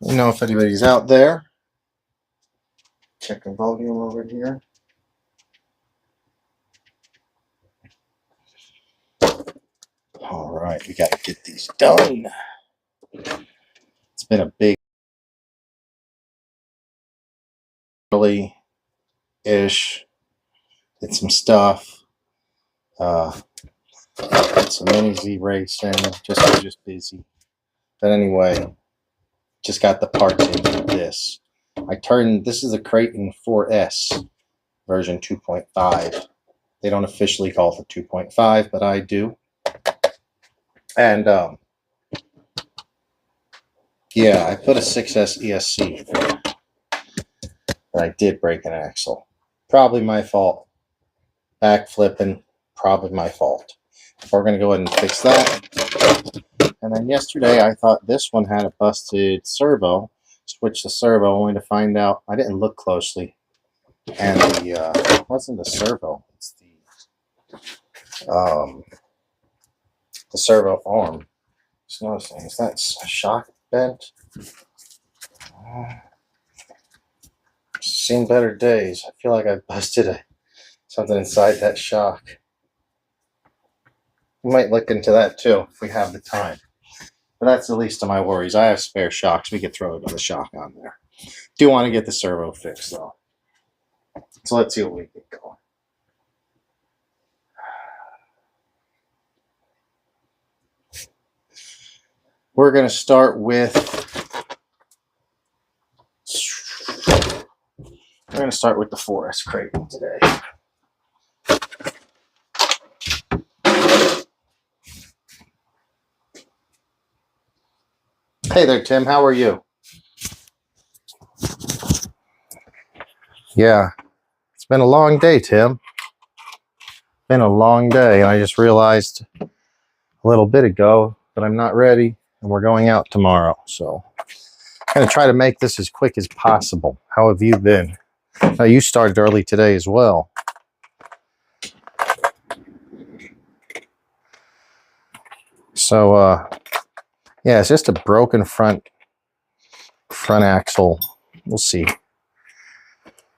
You know if anybody's out there. Checking volume over here. All right, we got to get these done. It's been a big early-ish. Did some stuff. Did some mini Z racing. Just busy. But anyway, just got the parts into this. This is a Kraton 4S version 2.5. They don't officially call it the 2.5, but I do. And yeah, I put a 6S ESC there. But I did break an axle. Probably my fault. Back flipping, probably my fault. We're going to go ahead and fix that. And then yesterday I thought this one had a busted servo. Switched the servo only to find out I didn't look closely. And it wasn't the servo. It's the servo arm. Just noticing, is that shock bent? Seen better days. I feel like I busted something inside that shock. We might look into that too if we have the time. But that's the least of my worries. I have spare shocks. We could throw another shock on there. Do want to get the servo fixed though. So let's see what we get going. We're going to start with the 4S Kraton today. Hey there, Tim. How are you? Yeah, it's been a long day, Tim. Been a long day. I just realized a little bit ago that I'm not ready, and we're going out tomorrow. So I'm going to try to make this as quick as possible. How have you been? You started early today as well. So, yeah, it's just a broken front axle. We'll see.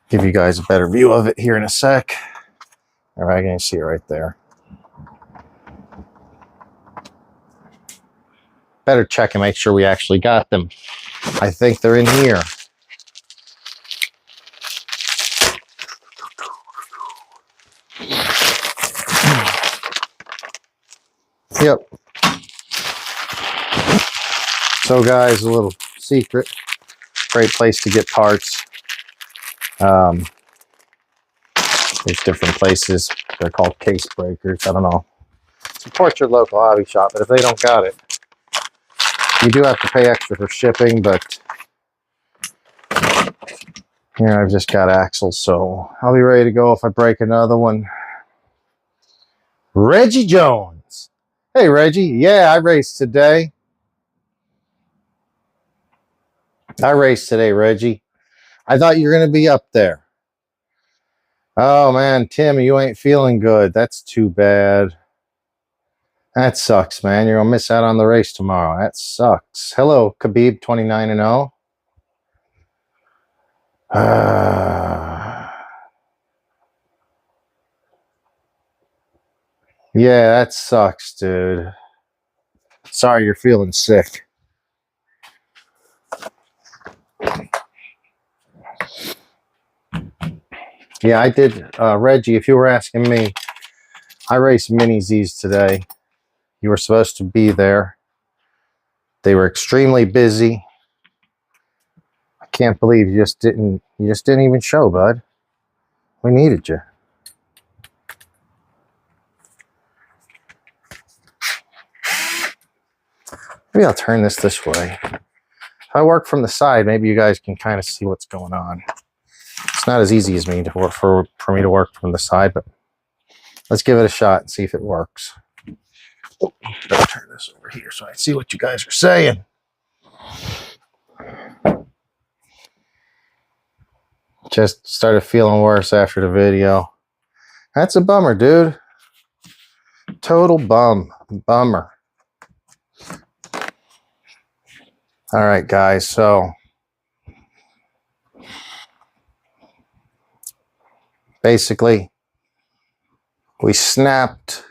Give you guys a better view of it here in a sec. All right, you can see it right there. Better check and make sure we actually got them. I think they're in here. Yep. So guys, a little secret. Great place to get parts. There's different places. They're called case breakers. I don't know. Support your local hobby shop, but if they don't got it, you do have to pay extra for shipping, but here I've just got axles, so I'll be ready to go if I break another one. Reggie Jones. Hey, Reggie. Yeah, I raced today. Reggie. I thought you were going to be up there. Oh, man, Tim, you ain't feeling good. That's too bad. That sucks, man. You're going to miss out on the race tomorrow. That sucks. Hello, Khabib 29-0. Yeah, that sucks, dude. Sorry you're feeling sick. Yeah, I did. Reggie, if you were asking me, I raced Mini Zs today. You were supposed to be there. They were extremely busy. I can't believe you just didn't even show, bud. We needed you. Maybe I'll turn this way. If I work from the side, maybe you guys can kind of see what's going on. It's not as easy as me to work for me to work from the side, but let's give it a shot and see if it works. Oh, better turn this over here so I can see what you guys are saying. Just started feeling worse after the video. That's a bummer, dude. Total bummer. All right, guys, so basically we snapped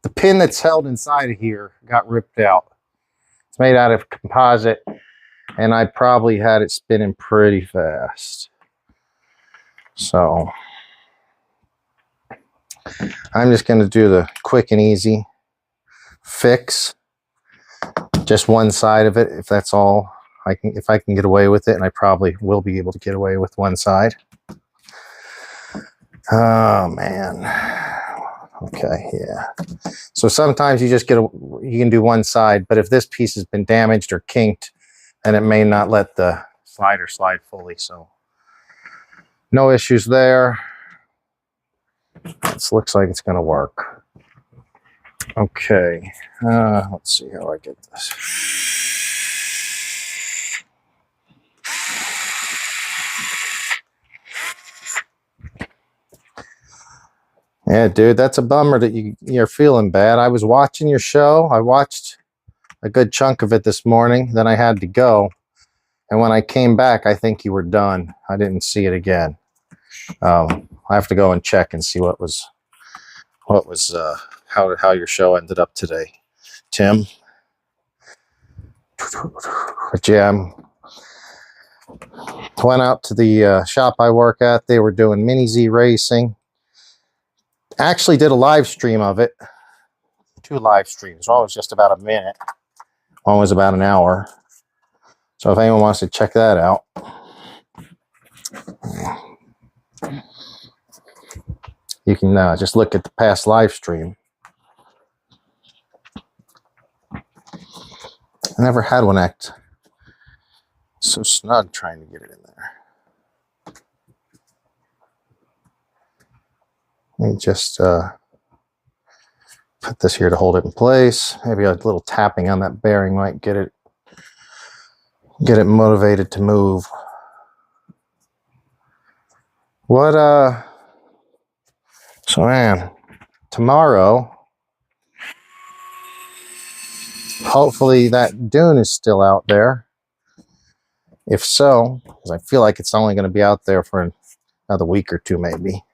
the pin that's held inside of here, got ripped out. It's made out of composite, and I probably had it spinning pretty fast. So I'm just going to do the quick and easy fix, just one side of it, if that's all I can, if I can get away with it, and I probably will be able to get away with one side. Oh man. Okay, yeah. So sometimes you just you can do one side, but if this piece has been damaged or kinked, then it may not let the slider slide fully. So no issues there. This looks like it's going to work. Okay, let's see how I get this. Yeah, dude, that's a bummer that you're feeling bad. I was watching your show. I watched a good chunk of it this morning. Then I had to go. And when I came back, I think you were done. I didn't see it again. I have to go and check and see how your show ended up today, Tim. But yeah, I went out to the shop I work at. They were doing Mini Z racing. Actually did a live stream of it. 2 live streams. One was just about a minute. One was about an hour. So if anyone wants to check that out, you can just look at the past live stream. I never had one act so snug trying to get it in there. Let me just put this here to hold it in place. Maybe a little tapping on that bearing might get it motivated to move. So man, tomorrow, hopefully that dune is still out there. If so, because I feel like it's only going to be out there for another week or 2 maybe.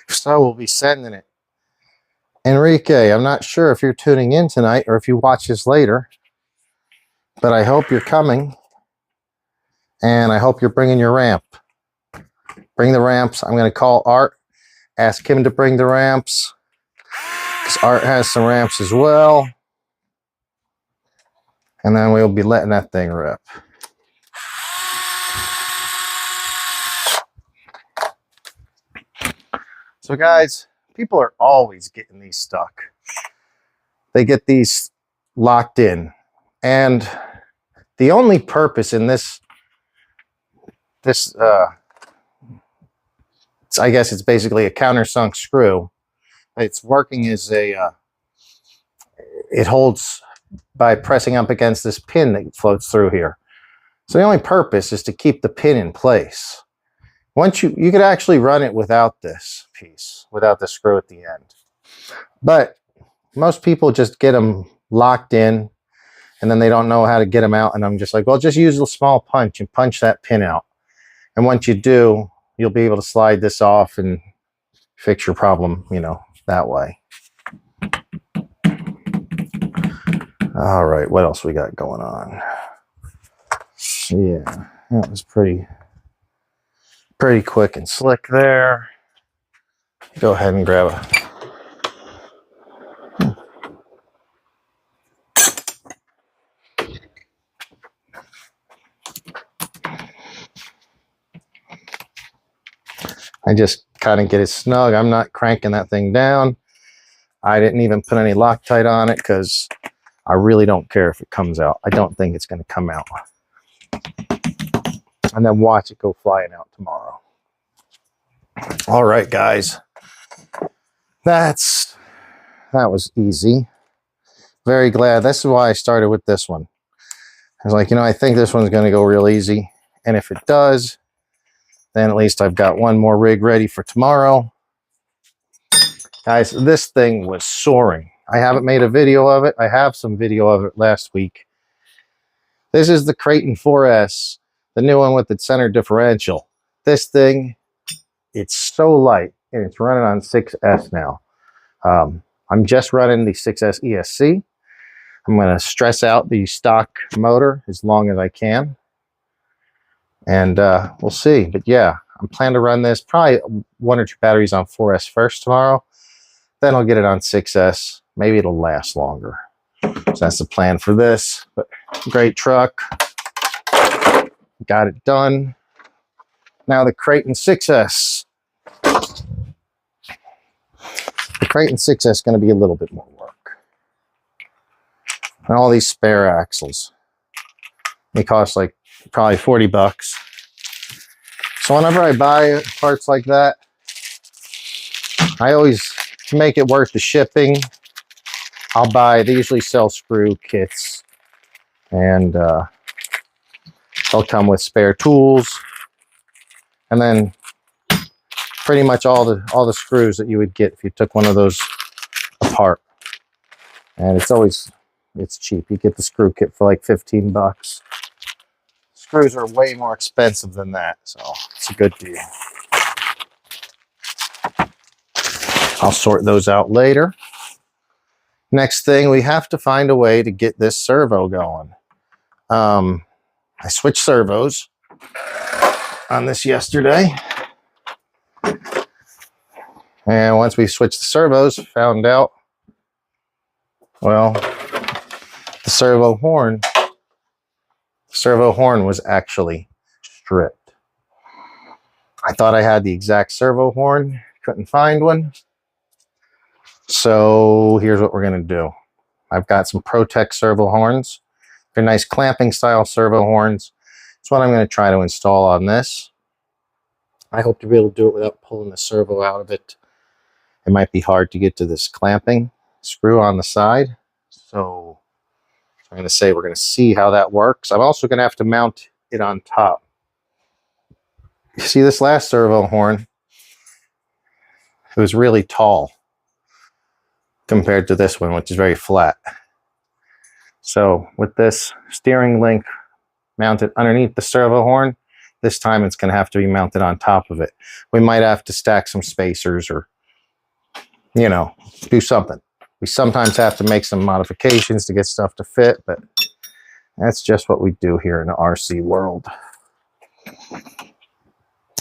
If so, we'll be sending it. Enrique, I'm not sure if you're tuning in tonight or if you watch this later, but I hope you're coming, and I hope you're bringing your ramp. Bring the ramps. I'm going to call Art, ask him to bring the ramps, because Art has some ramps as well, and then we'll be letting that thing rip. So guys, people are always getting these stuck. They get these locked in, and the only purpose in this I guess it's basically a countersunk screw. It's working as it holds by pressing up against this pin that floats through here. So the only purpose is to keep the pin in place. Once you could actually run it without this piece, without the screw at the end. But most people just get them locked in, and then they don't know how to get them out. And I'm just like, well, just use a small punch and punch that pin out. And once you do, you'll be able to slide this off and fix your problem, that way. All right, what else we got going on? Yeah, that was pretty quick and slick there. Go ahead and grab a... I just kind of get it snug. I'm not cranking that thing down. I didn't even put any Loctite on it because I really don't care if it comes out. I don't think it's going to come out. And then watch it go flying out tomorrow. All right, guys. That was easy. Very glad. This is why I started with this one. I was like, I think this one's going to go real easy. And if it does, then at least I've got one more rig ready for tomorrow. Guys, this thing was soaring. I haven't made a video of it. I have some video of it last week. This is the Kraton 4S, the new one with the center differential. This thing, it's so light, and it's running on 6S now. I'm just running the 6S ESC. I'm going to stress out the stock motor as long as I can. And we'll see. But yeah, I'm planning to run this probably 1 or 2 batteries on 4S first tomorrow. Then I'll get it on 6S. Maybe it'll last longer. So that's the plan for this. But great truck. Got it done. Now the Kraton 6S. The Kraton 6S is going to be a little bit more work. And all these spare axles. They cost like probably 40 bucks. So whenever I buy parts like that, I always, to make it worth the shipping, I'll buy, they usually sell screw kits, and they'll come with spare tools, and then pretty much all the screws that you would get if you took one of those apart. And it's cheap. You get the screw kit for like 15 bucks. Screws are way more expensive than that, so it's a good deal. I'll sort those out later. Next thing, we have to find a way to get this servo going. I switched servos on this yesterday. And once we switched the servos, found out, well, the servo horn was actually stripped. I thought I had the exact servo horn, couldn't find one. So here's what we're going to do. I've got some Protect servo horns. They're nice clamping style servo horns. That's what I'm going to try to install on this. I hope to be able to do it without pulling the servo out of it. It might be hard to get to this clamping screw on the side. So I'm going to say we're going to see how that works. I'm also going to have to mount it on top. You see this last servo horn? It was really tall compared to this one, which is very flat. So with this steering link mounted underneath the servo horn, this time it's going to have to be mounted on top of it. We might have to stack some spacers or, you know, do something. We sometimes have to make some modifications to get stuff to fit, but that's just what we do here in the RC world.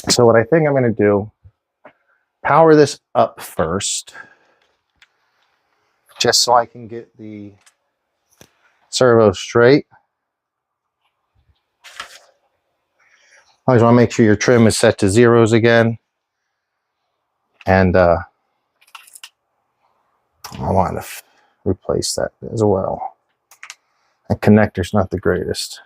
So what I think I'm going to do, power this up first, just so I can get the servo straight. Always want to make sure your trim is set to zeros again. And I want to replace that as well. That connector's not the greatest.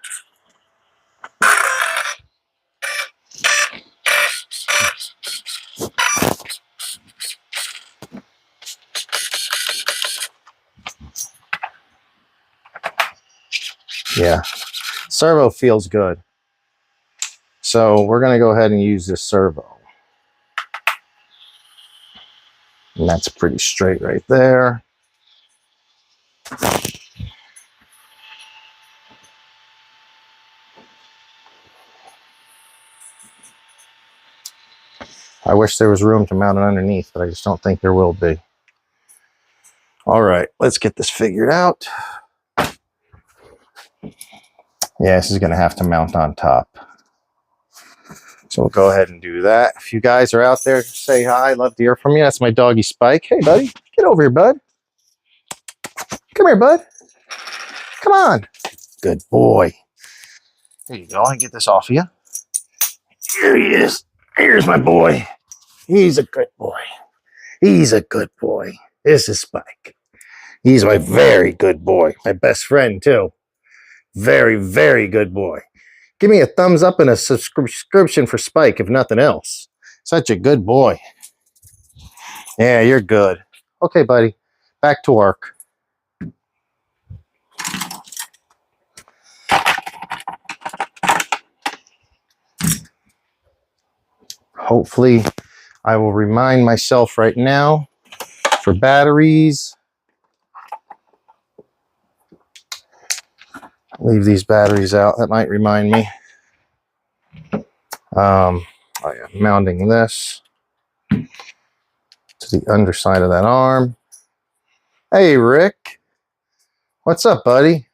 Yeah, servo feels good. So we're going to go ahead and use this servo. And that's pretty straight right there. I wish there was room to mount it underneath, but I just don't think there will be. All right, let's get this figured out. Yeah, this is going to have to mount on top. So we'll go ahead and do that. If you guys are out there, say hi. Love to hear from you. That's my doggy Spike. Hey, buddy. Get over here, bud. Come here, bud. Come on. Good boy. There you go. I can get this off of you. Here he is. Here's my boy. He's a good boy. He's a good boy. This is Spike. He's my very good boy. My best friend, too. Very, very good boy. Give me a thumbs up and a subscription for Spike, if nothing else. Such a good boy. Yeah, you're good. Okay, buddy. Back to work. Hopefully, I will remind myself right now for batteries. Leave these batteries out. That might remind me. Oh yeah, mounting this to the underside of that arm. Hey, Rick. What's up, buddy?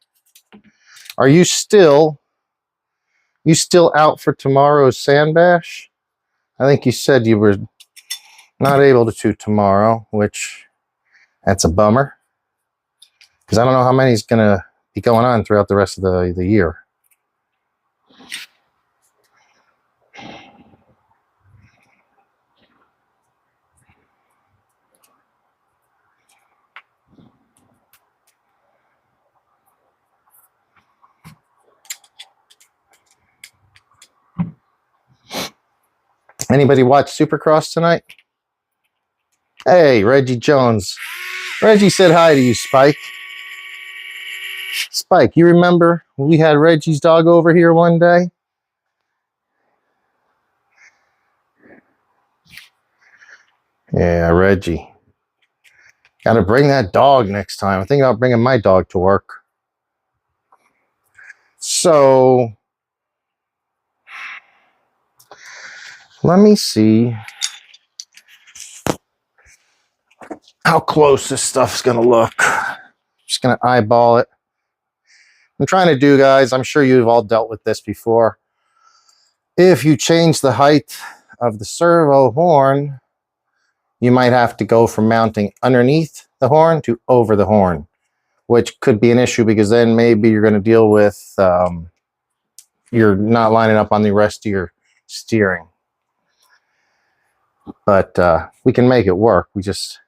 Are you still out for tomorrow's sand bash? I think you said you were not able to tomorrow, which that's a bummer. Because I don't know how many is going to be going on throughout the rest of the year. Anybody watch Supercross tonight? Hey, Reggie Jones. Reggie said hi to you, Spike. Spike, you remember we had Reggie's dog over here one day? Yeah, Reggie. Got to bring that dog next time. I think I'll bring my dog to work. So, let me see how close this stuff's going to look. Just going to eyeball it. I'm trying to do, guys, I'm sure you've all dealt with this before. If you change the height of the servo horn, you might have to go from mounting underneath the horn to over the horn, which could be an issue because then maybe you're going to deal with you're not lining up on the rest of your steering. But we can make it work. We just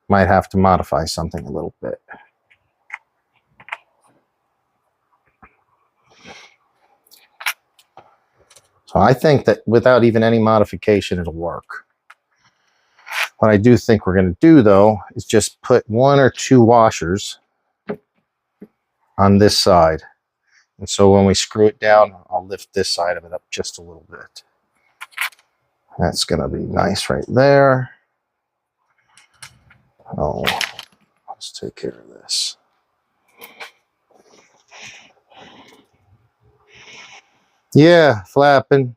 might have to modify something a little bit. So I think that without even any modification, it'll work. What I do think we're going to do, though, is just put 1 or 2 washers on this side. And so when we screw it down, I'll lift this side of it up just a little bit. That's going to be nice right there. Oh, let's take care of this. Yeah, flapping.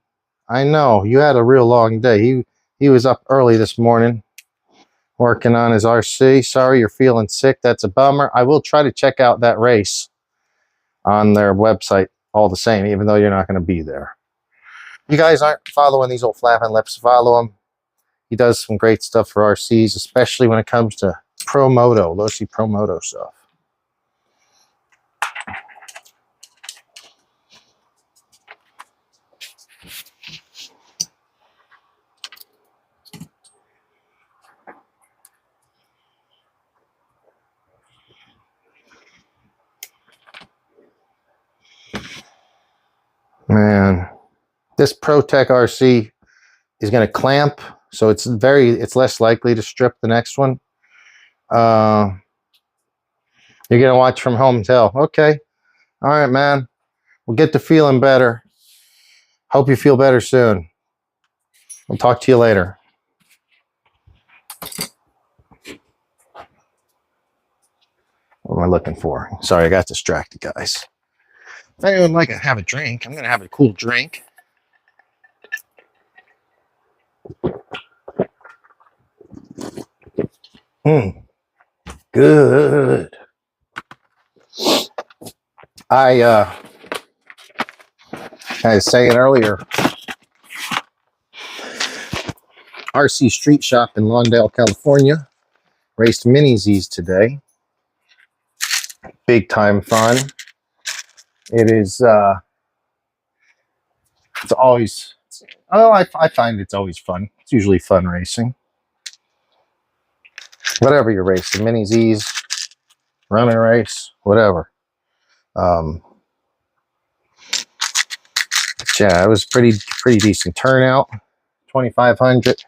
I know. You had a real long day. He was up early this morning working on his RC. Sorry you're feeling sick. That's a bummer. I will try to check out that race on their website all the same, even though you're not going to be there. You guys aren't following these old flapping lips. Follow him. He does some great stuff for RCs, especially when it comes to Pro Moto, low-C Pro Moto stuff. Man, this ProTech RC is going to clamp, so it's less likely to strip the next one. You're going to watch from home tell. Okay. All right, man. We'll get to feeling better. Hope you feel better soon. We'll talk to you later. What am I looking for? Sorry, I got distracted, guys. If anyone would like to have a drink, I'm going to have a cool drink. Good. I was saying earlier, RC Street Shop in Lawndale, California, raced Mini Z's today. Big time fun. It is, it's always, oh, I find it's always fun. It's usually fun racing. Whatever you're racing, Mini Z's, running race, whatever. Yeah, it was pretty decent turnout. 2,500,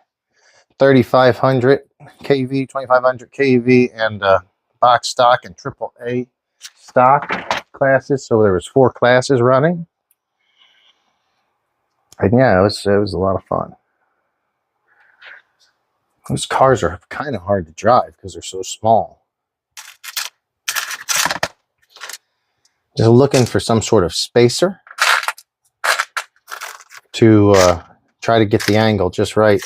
3,500 kV, 2,500 kV, and box stock and AAA stock classes. So there was 4 classes running, and yeah, it was a lot of fun. Those cars are kind of hard to drive because they're so small. Just looking for some sort of spacer to try to get the angle just right.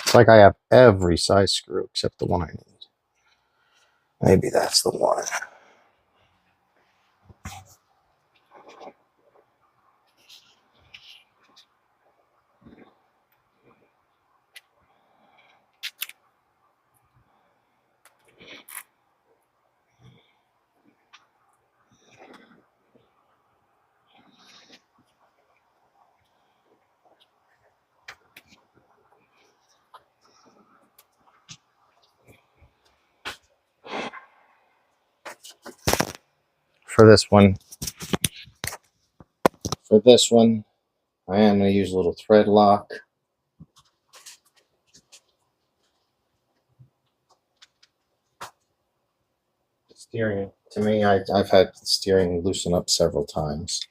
It's like I have every size screw except the one I need. Maybe that's the one. For this one, I am going to use a little thread lock. Steering, to me, I've had steering loosen up several times.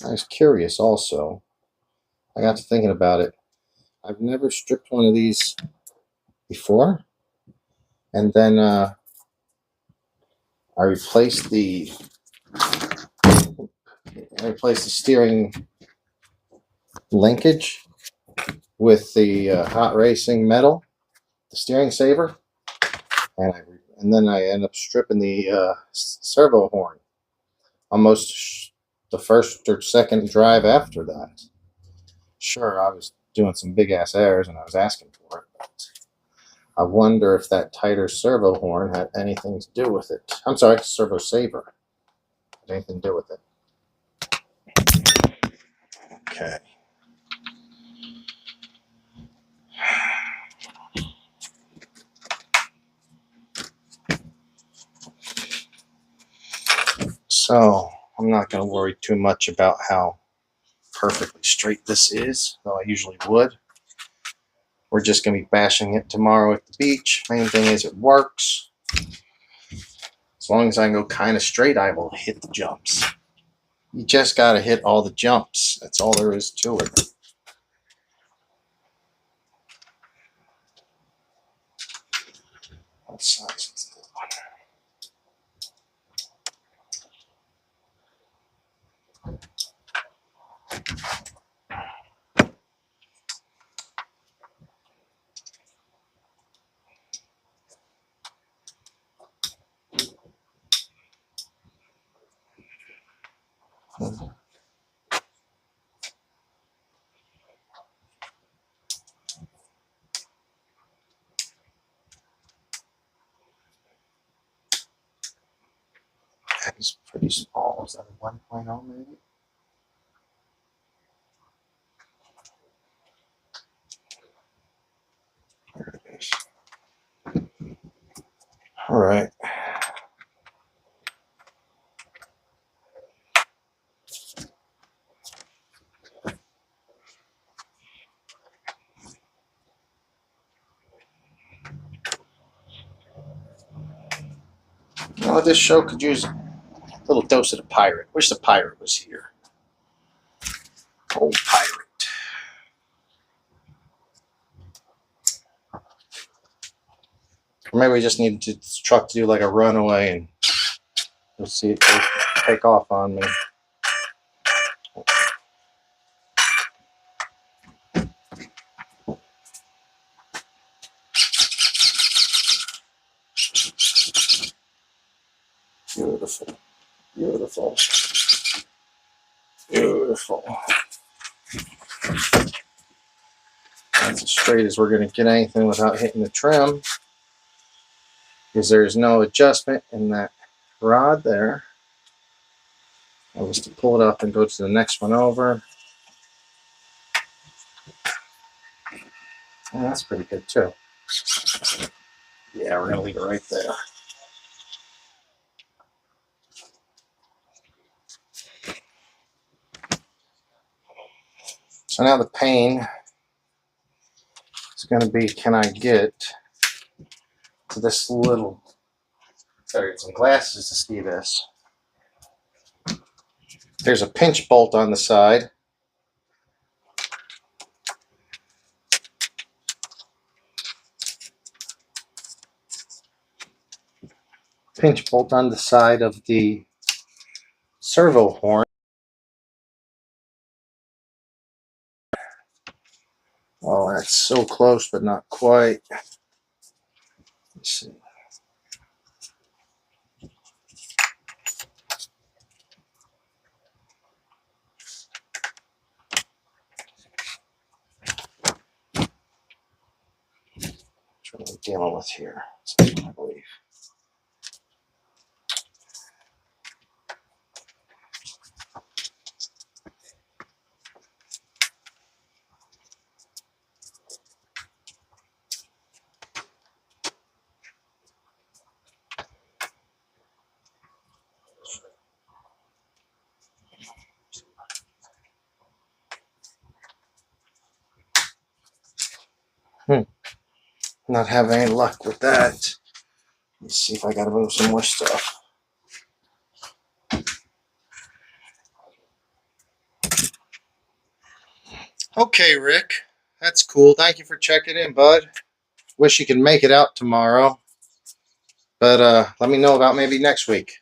I was curious also. I got to thinking about it. I've never stripped one of these before. And then I replaced the steering linkage with the Hot Racing metal, the steering saver, and then I end up stripping the servo horn almost the first or second drive after that. Sure, I was doing some big ass errors and I was asking for it, but I wonder if that tighter servo horn had anything to do with it. I'm sorry, servo saver had anything to do with it. Okay. So I'm not going to worry too much about how perfectly straight this is, though I usually would. We're just going to be bashing it tomorrow at the beach. Main thing is it works. As long as I can go kind of straight, I will hit the jumps. You just got to hit all the jumps. That's all there is to it. What size is this one? It's pretty small. Is that a 1.0 maybe? There it is. All right. You know, this show could use a little dose of the pirate. Wish the pirate was here. Old pirate. Or maybe we just need this truck to do like a runaway and we'll see it take off on me. Beautiful. Beautiful. Beautiful. That's as straight as we're going to get anything without hitting the trim. Because there is no adjustment in that rod there. I was to pull it up and go to the next one over. And that's pretty good too. Yeah, we're gonna leave it right there. So now the pain is going to be, can I get to this little, gotta get some glasses to see this. There's a pinch bolt on the side. Pinch bolt on the side of the servo horn. Oh, that's so close, but not quite. Let's see. What are we dealing with here? I believe. Not having any luck with that. Let's see if I got to move some more stuff. Okay, Rick. That's cool. Thank you for checking in, bud. Wish you could make it out tomorrow. But let me know about maybe next week.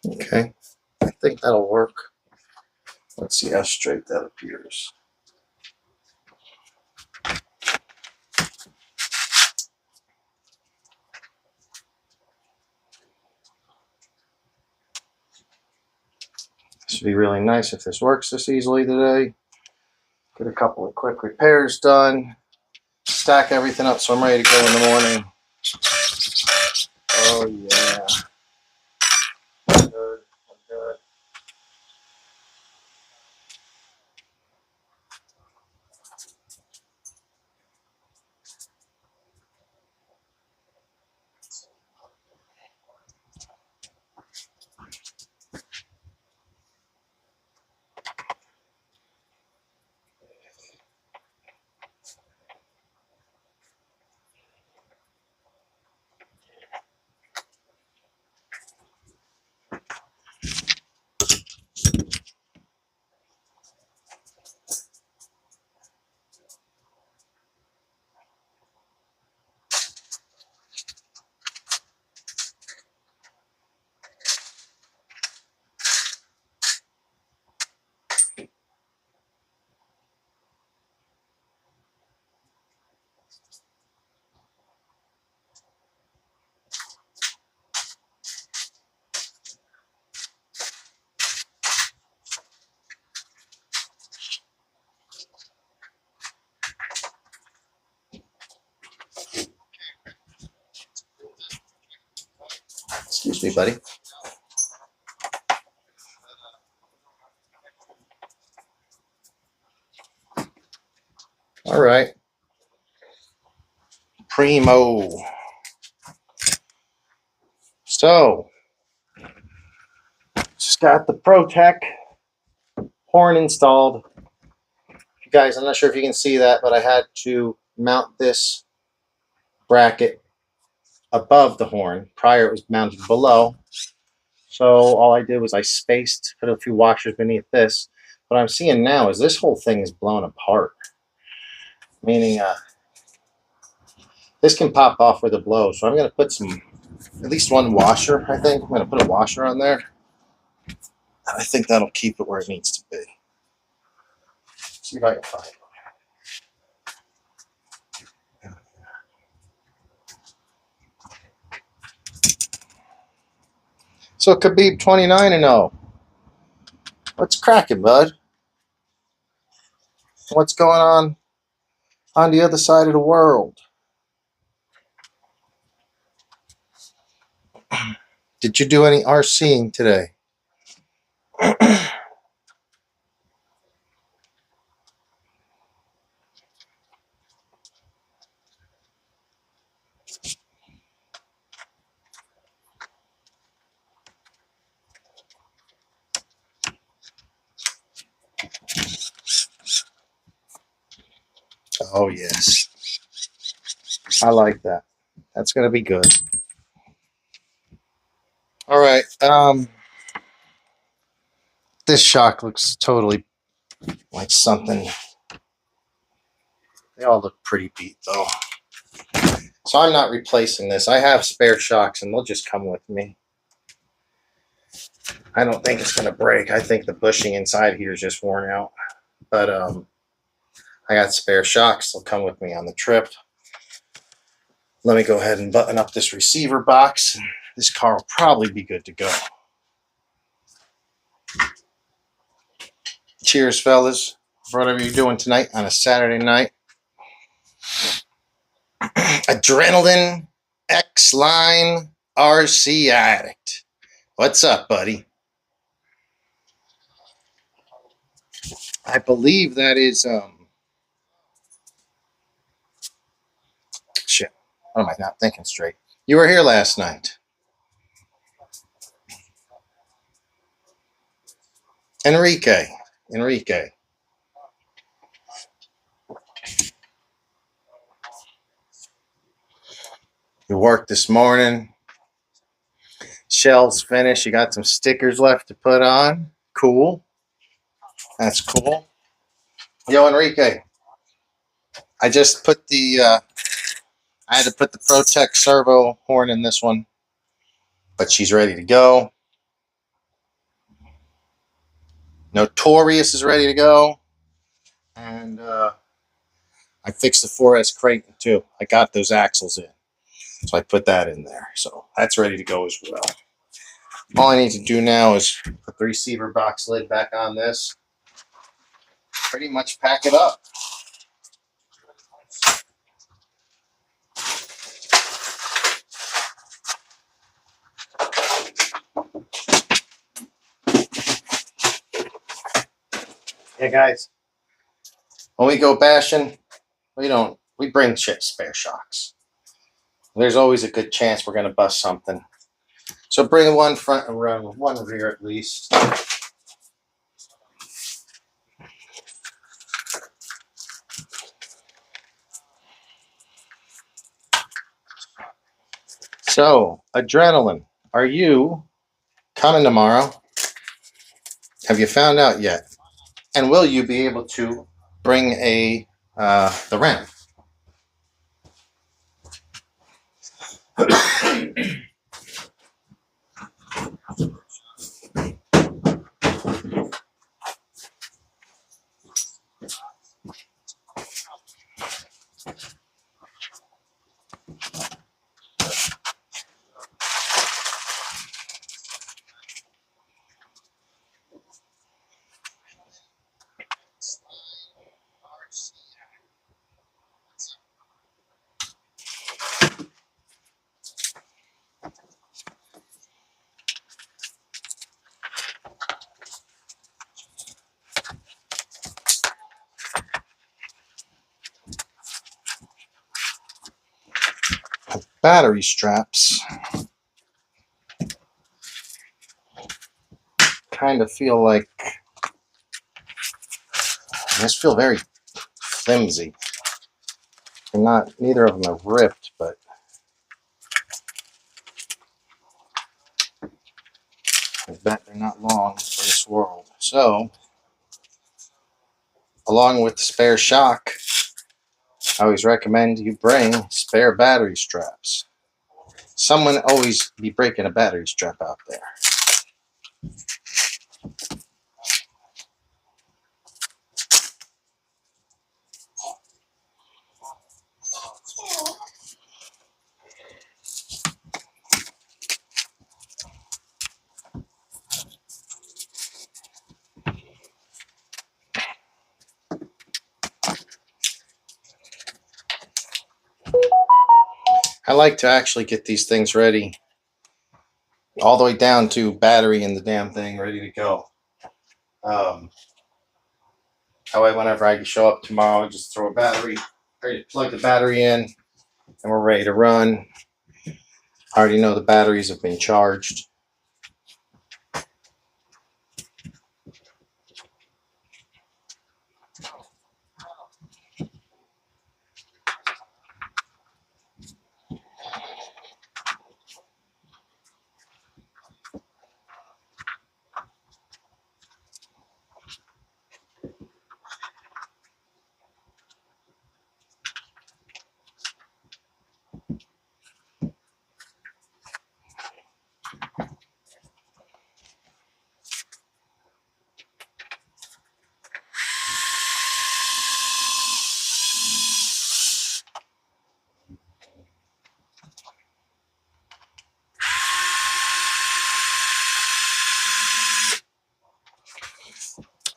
Okay. I think that'll work. Let's see how straight that appears. This would be really nice if this works this easily today. Get a couple of quick repairs done. Stack everything up so I'm ready to go in the morning. Oh yeah. Good. Good. Excuse me, buddy. All right. Primo. So, just got the ProTech horn installed. You guys, I'm not sure if you can see that, but I had to mount this bracket above the horn. Prior, it was mounted below. So all I did was I spaced, put a few washers beneath this. What I'm seeing now is this whole thing is blown apart. Meaning this can pop off with a blow. So I'm going to put at least one washer, I think. I'm going to put a washer on there. And I think that'll keep it where it needs to be. see if I can find it. So Khabib 29-0. What's cracking, bud? What's going on the other side of the world? Did you do any RCing today? Oh, yes. I like that. That's going to be good. All right. This shock looks totally like something. They all look pretty beat, though. So I'm not replacing this. I have spare shocks, and they'll just come with me. I don't think it's going to break. I think the bushing inside here is just worn out. But I got spare shocks. They'll come with me on the trip. Let me go ahead and button up this receiver box. This car will probably be good to go. Cheers, fellas, for whatever you're doing tonight on a Saturday night. Adrenaline X-Line RC Addict. What's up, buddy? I believe that is, shit. What am I not thinking straight? You were here last night. Enrique. You worked this morning. Shell's finished. You got some stickers left to put on. Cool. That's cool. Yo, Enrique. I just put I had to put the Protect Servo horn in this one, but she's ready to go. Notorious is ready to go. And I fixed the 4S Kraton too. I got those axles in. So I put that in there. So that's ready to go as well. All I need to do now is put the receiver box lid back on this. Pretty much pack it up. Yeah, guys. When we go bashing, we bring spare shocks. There's always a good chance we're going to bust something. So bring one front and one rear at least. So, Adrenaline, are you coming tomorrow? Have you found out yet? And will you be able to bring the ramp? Battery straps kind of feel like, I just feel very flimsy. They're neither of them are ripped, but I bet they're not long for this world. So, along with the spare shock, I always recommend you bring spare battery straps. Someone always be breaking a battery strap out there. I like to actually get these things ready all the way down to battery in the damn thing ready to go. That way whenever I show up tomorrow, I just throw a battery, ready to plug the battery in, and we're ready to run. I already know the batteries have been charged.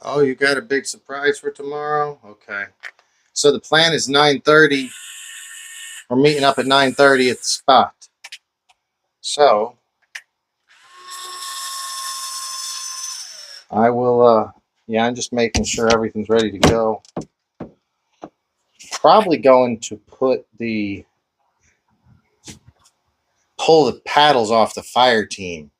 Oh, you got a big surprise for tomorrow? Okay. So the plan is 9:30. We're meeting up at 9:30 at the spot. So I will, yeah, I'm just making sure everything's ready to go. Probably going to pull the paddles off the fire team,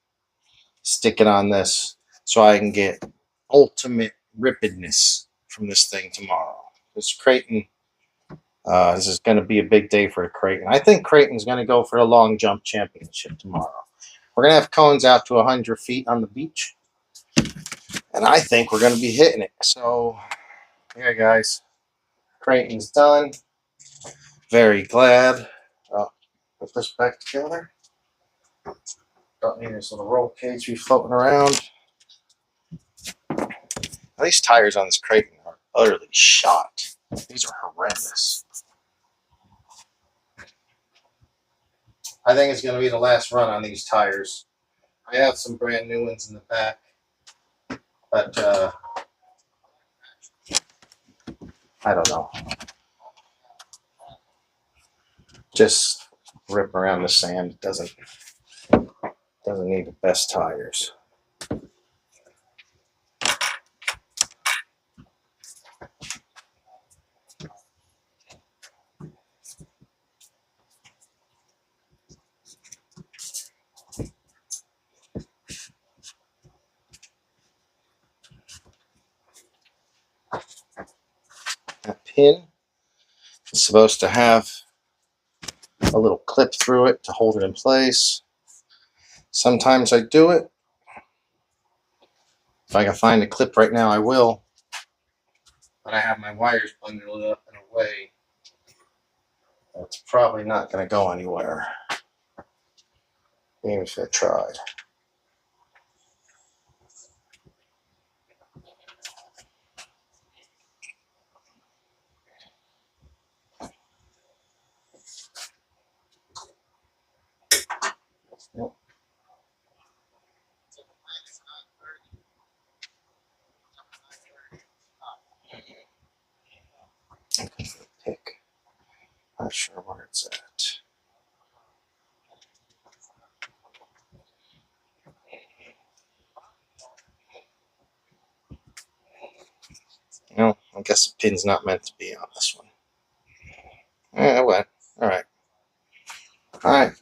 stick it on this so I can get ultimate rippedness from this thing tomorrow. This Kraton, this is going to be a big day for Kraton. I think Kraton's going to go for a long jump championship tomorrow. We're going to have cones out to 100 feet on the beach, and I think we're going to be hitting it. So, yeah, guys, Kraton's done. Very glad. Put this back together. Don't need this little roll cage to be floating around. These tires on this Kraton are utterly shot. These are horrendous. I think it's going to be the last run on these tires. I have some brand new ones in the back, but I don't know. Just rip around the sand. It doesn't need the best tires. That pin is supposed to have a little clip through it to hold it in place. Sometimes I do it. If I can find a clip right now, I will. But I have my wires bundled up in a way that's probably not going to go anywhere, even if I tried. Nope. Pick. Not sure where it's at. No, I guess the pin's not meant to be on this one. Yeah, it went. All right. All right.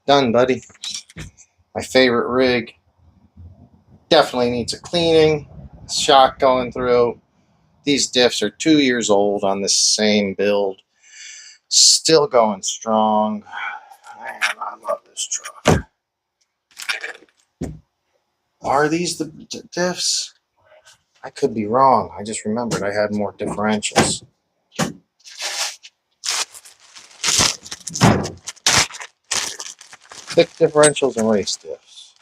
Done, buddy. My favorite rig. Definitely needs a cleaning. Shock going through. These diffs are 2 years old on this same build. Still going strong. Man, I love this truck. Are these the diffs? I could be wrong. I just remembered I had more differentials. Thick differentials and race diffs.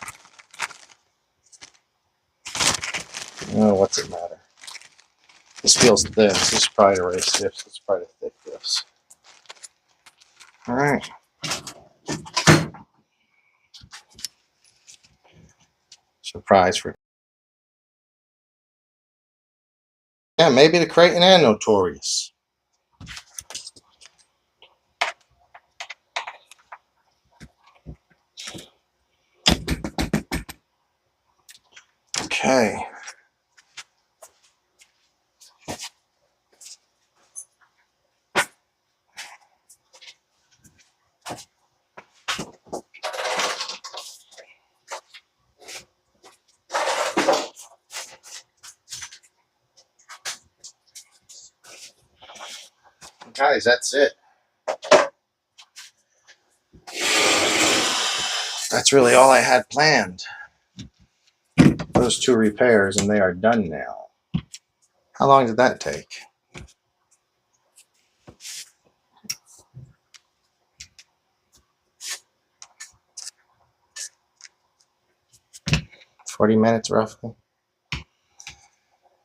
Oh, what's it matter? This feels thin. This is probably the race diffs. It's probably the thick diffs. All right. Surprise for. Yeah, maybe the Kraton and Notorious. Okay. Guys, that's it. That's really all I had planned. Those 2 repairs, and they are done now. How long did that take? 40 minutes roughly.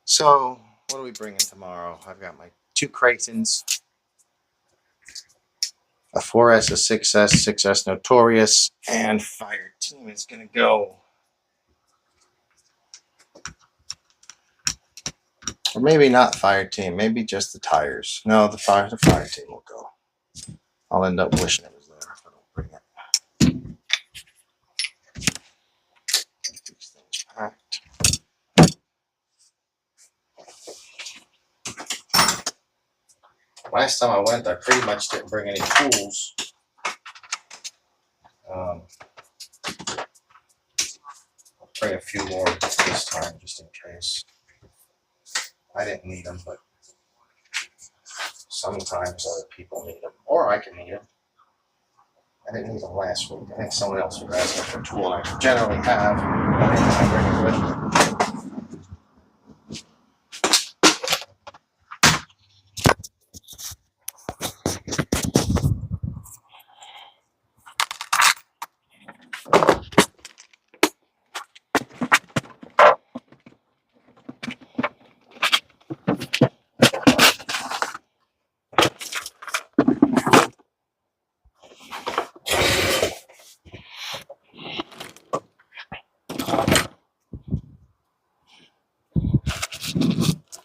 So, what are we bringing tomorrow? I've got my 2 Kratons, a 4S, a 6S, 6S Notorious, and Fire Team is going to go. Or maybe not Fire Team, maybe just the tires. No, the fire Team will go. I'll end up wishing it was there if I don't bring it. Get these things packed. Last time I went, I pretty much didn't bring any tools. I'll bring a few more this time just in case. I didn't need them, but sometimes other people need them, or I can need them. I didn't need them last week. I think someone else was asking for a tool I generally have. I bring it with me.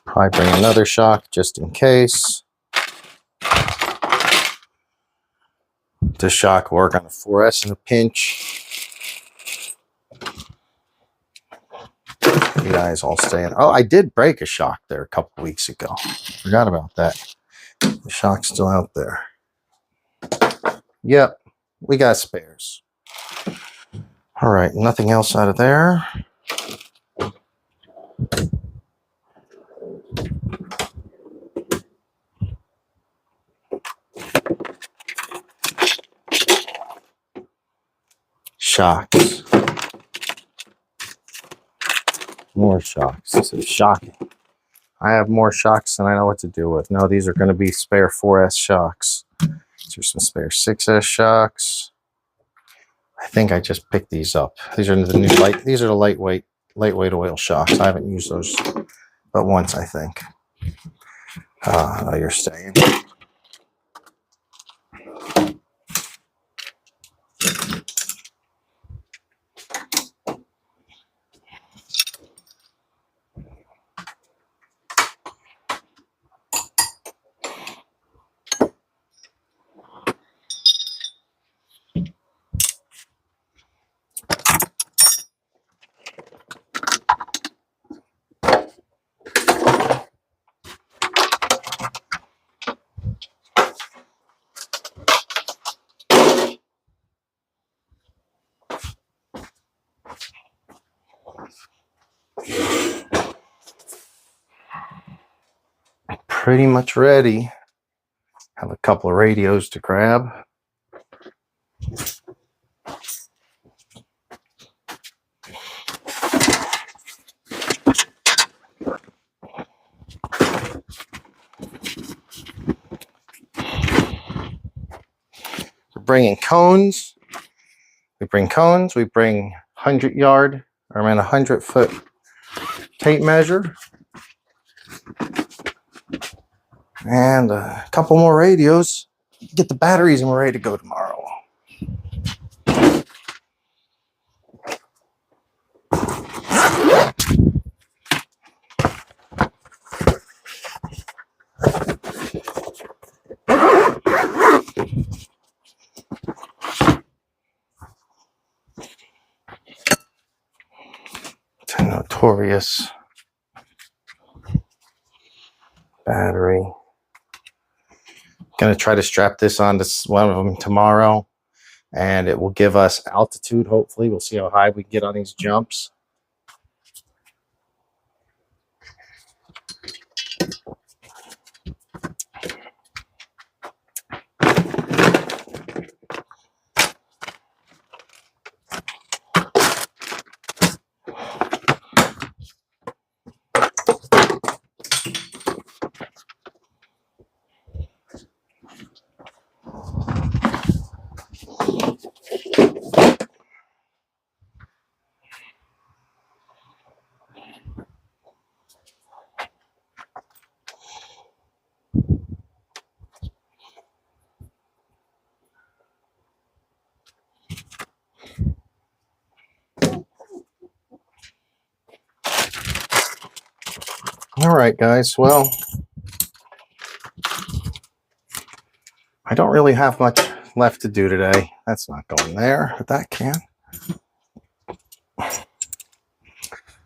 Probably bring another shock just in case. This shock will work on a 4S in a pinch. You guys all stay in. Oh, I did break a shock there a couple weeks ago. Forgot about that. The shock's still out there. Yep, we got spares. All right, nothing else out of there. Shocks. More shocks. This is shocking. I have more shocks than I know what to do with. No, these are going to be spare 4S shocks. These are some spare 6S shocks. I think I just picked these up. These are the new light. These are the lightweight oil shocks. I haven't used those but once, I think. You're staying. Pretty much ready. Have a couple of radios to grab. We're bringing cones. We bring cones. We bring 100-yard, or I mean 100-foot tape measure. And a couple more radios. Get the batteries and we're ready to go tomorrow. notorious battery. Gonna try to strap this onto one of them tomorrow, and it will give us altitude. Hopefully, we'll see how high we get on these jumps. All right, guys. Well, I don't really have much left to do today. That's not going there, but that can.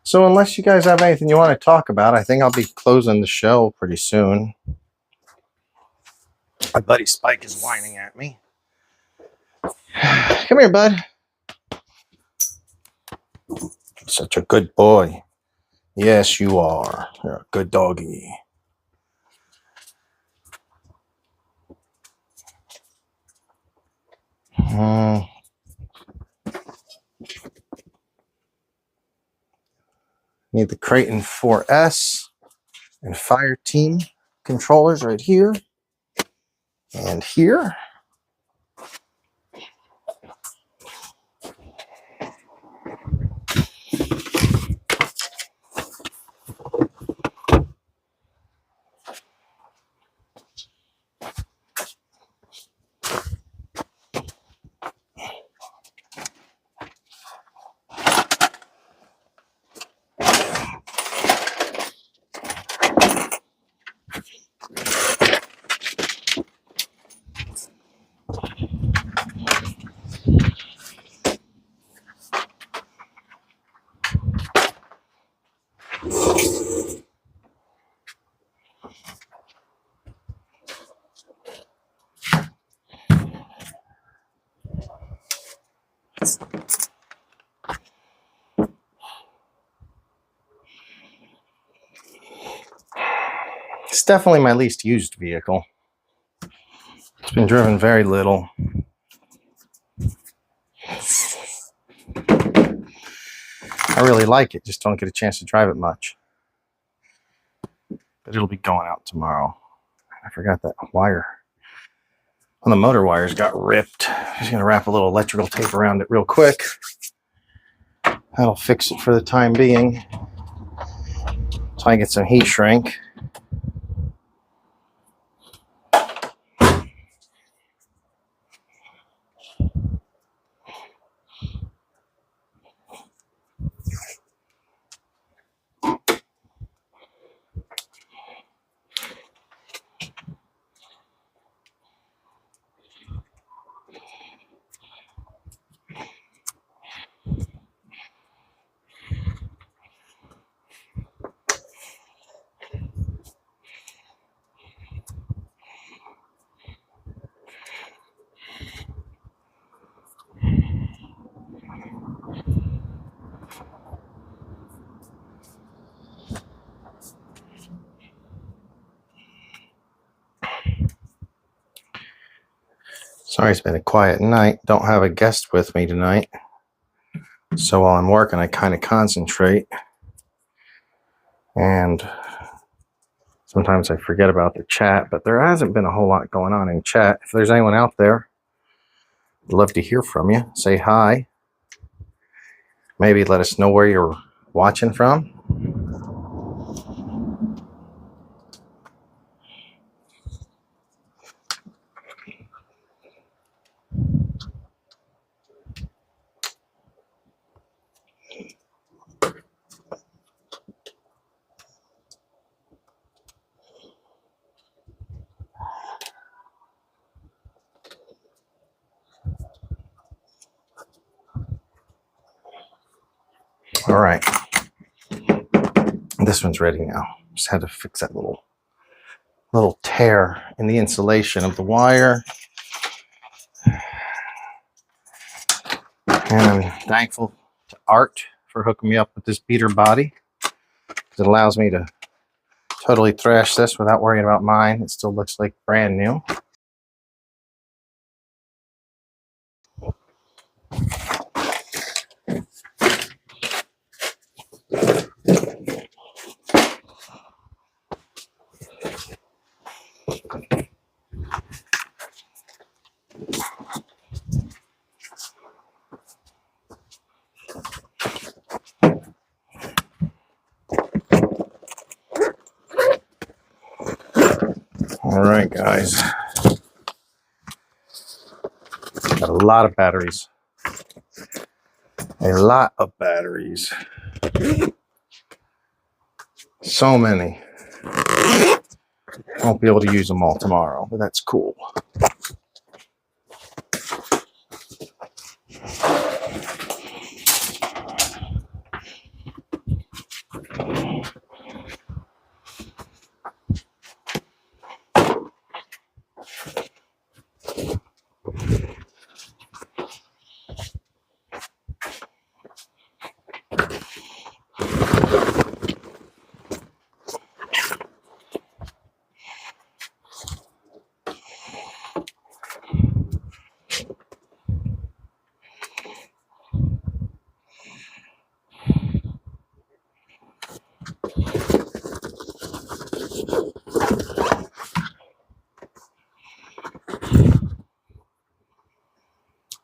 So unless you guys have anything you want to talk about, I think I'll be closing the show pretty soon. My buddy Spike is whining at me. Come here, bud. Such a good boy. Yes, you are. You're a good doggy. Need the Kraton 4S and Fire Team controllers right here and here. It's definitely my least used vehicle. It's been driven very little. I really like it, just don't get a chance to drive it much. But it'll be going out tomorrow. I forgot that wire on the motor wires got ripped. I'm just going to wrap a little electrical tape around it real quick. That'll fix it for the time being. So I get some heat shrink. Sorry, it's been a quiet night. Don't have a guest with me tonight. So while I'm working, I kind of concentrate. And sometimes I forget about the chat, but there hasn't been a whole lot going on in chat. If there's anyone out there, I'd love to hear from you. Say hi. Maybe let us know where you're watching from. All right. This one's ready now. Just had to fix that little tear in the insulation of the wire. And I'm thankful to Art for hooking me up with this beater body. It allows me to totally thrash this without worrying about mine. It still looks like brand new. All right, guys. Got a lot of batteries. A lot of batteries. So many. Won't be able to use them all tomorrow, but that's cool.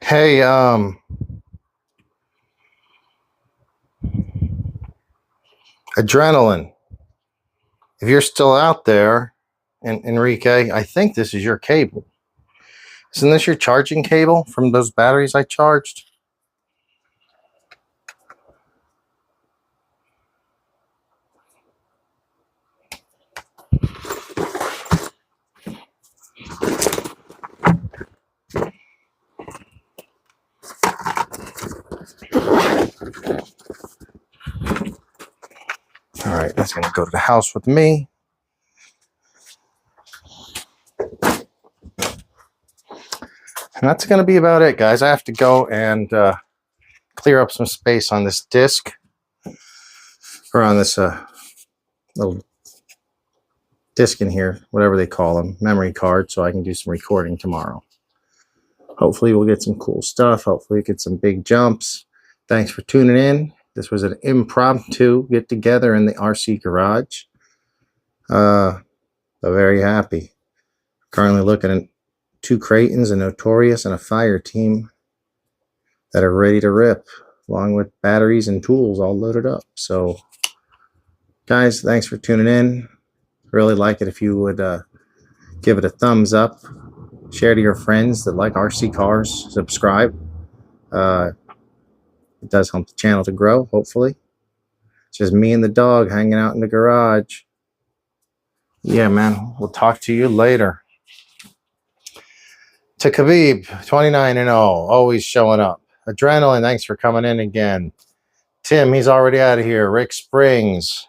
Hey, Adrenaline, if you're still out there, and Enrique, I think this is your cable. Isn't this your charging cable from those batteries I charged? All right, that's going to go to the house with me. And that's going to be about it, guys. I have to go and clear up some space on this disc, or on this little disc in here, whatever they call them, memory card, so I can do some recording tomorrow. Hopefully we'll get some cool stuff. Hopefully get some big jumps. Thanks for tuning in. This was an impromptu get together in the RC garage. I'm very happy. Currently looking at 2 Kratons, a Notorious, and a Fire Team that are ready to rip, along with batteries and tools all loaded up. So, guys, thanks for tuning in. Really like it if you would give it a thumbs up, share to your friends that like RC cars, subscribe. It does help the channel to grow, hopefully. It's just me and the dog hanging out in the garage. Yeah, man, we'll talk to you later. To Khabib, 29-0, always showing up. Adrenaline, thanks for coming in again. Tim, he's already out of here. Rick Springs.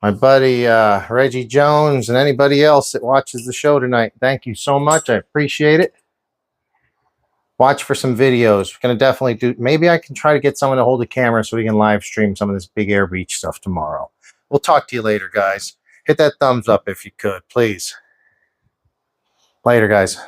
My buddy Reggie Jones, and anybody else that watches the show tonight, thank you so much. I appreciate it. Watch for some videos. We're going to definitely do, maybe I can try to get someone to hold a camera so we can live stream some of this Big Air Beach stuff tomorrow. We'll talk to you later, guys. Hit that thumbs up if you could, please. Later, guys.